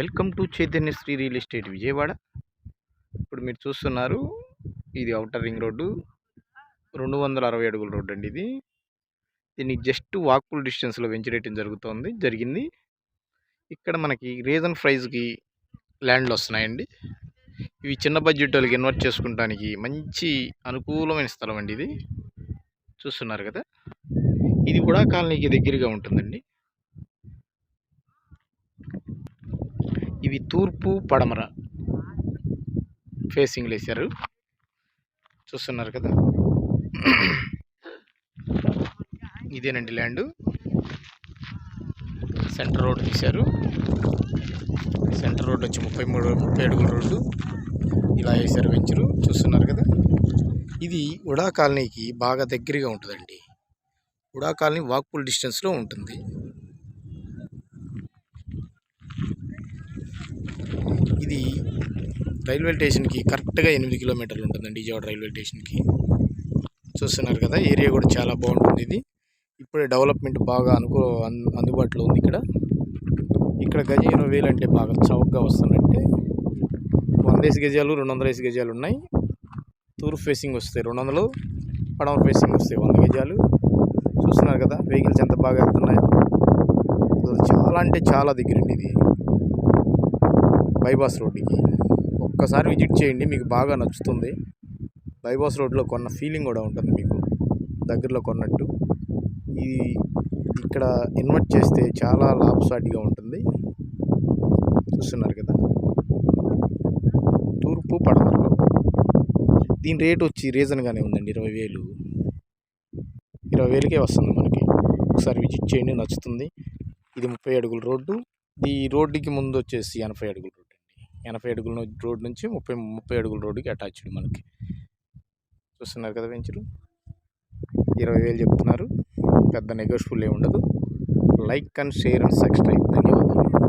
Welcome to Chaitanya Sri real estate Vijayawada. ఇప్పుడు మీరు చూస్తున్నారు, ఇది ఔటర్ రింగ్ రోడ్డు, 260 అడుగుల రోడ్డు అండి. దీన్ని జస్ట్ వాక్ఫుల్ డిస్టెన్స్లో వెంచరేయటం జరిగింది. ఇక్కడ మనకి రీజన్ ప్రైజ్కి ల్యాండ్లు వస్తున్నాయండి. ఇవి చిన్న బడ్జెట్ వాళ్ళకి ఇన్వెస్ట్ చేసుకోవడానికి మంచి అనుకూలమైన స్థలం అండి. ఇది చూస్తున్నారు కదా, ఇది కూడా కాలనీకి దగ్గరగా ఉంటుందండి. ఇవి తూర్పు పడమర ఫేసింగ్లు వేశారు, చూస్తున్నారు కదా. ఇదేనండి ల్యాండ్. సెంటర్ రోడ్ తీశారు. సెంటర్ రోడ్ వచ్చి 30 అడుగుల రోడ్డు ఇలా వేశారు వెంచరు, చూస్తున్నారు కదా. ఇది ఉడా కాలనీకి బాగా దగ్గరగా ఉంటుందండి. ఉడా కాలనీ వాక్ఫుల్ డిస్టెన్స్లో ఉంటుంది. ఇది రైల్వే స్టేషన్కి కరెక్ట్గా 8 కిలోమీటర్లు ఉంటుందండి, విజయవాడ రైల్వే స్టేషన్కి. చూస్తున్నారు కదా, ఏరియా కూడా చాలా బాగుంటుంది. ఇది ఇప్పుడే డెవలప్మెంట్ బాగా అందుబాటులో ఉంది. ఇక్కడ గజం 20,000 అంటే బాగా చౌకగా వస్తున్నట్టే. 100 గజాలు 200 గజాలు ఉన్నాయి. తూర్పు ఫేసింగ్ వస్తే 200, పడమర ఫేసింగ్ వస్తే 100 గజాలు. చూస్తున్నారు కదా వెహికల్స్ ఎంత బాగా వెళ్తున్నాయో. చాలా అంటే చాలా దగ్గరండి. ఇది బైపాస్ రోడ్డుకి ఒక్కసారి విజిట్ చేయండి, మీకు బాగా నచ్చుతుంది. బైపాస్ రోడ్లో కొన్న ఫీలింగ్ కూడా ఉంటుంది మీకు, దగ్గరలో కొన్నట్టు. ఇది ఇక్కడ ఇన్వెస్ట్ చేస్తే చాలా లాభసాటిగా ఉంటుంది. చూస్తున్నారు కదా, తూర్పు పడమరలో. దీని రేట్ వచ్చి రీజన్గానే ఉందండి, 20,000. 20,000కే వస్తుంది మనకి. ఒకసారి విజిట్ చేయండి, నచ్చుతుంది. ఇది 30 అడుగుల రోడ్డు. ఈ రోడ్డుకి ముందు వచ్చేసి 80 అడుగుల రోడ్డు అండి. 80 అడుగుల రోడ్డు నుంచి 30 అడుగుల రోడ్డుకి అటాచ్డ్ మనకి. చూస్తున్నారు కదా వెంచరు. 20,000 చెప్తున్నారు. పెద్ద నెగోషియబుల్ ఏమి ఉండదు. Like and share and subscribe. ధన్యవాదాలు.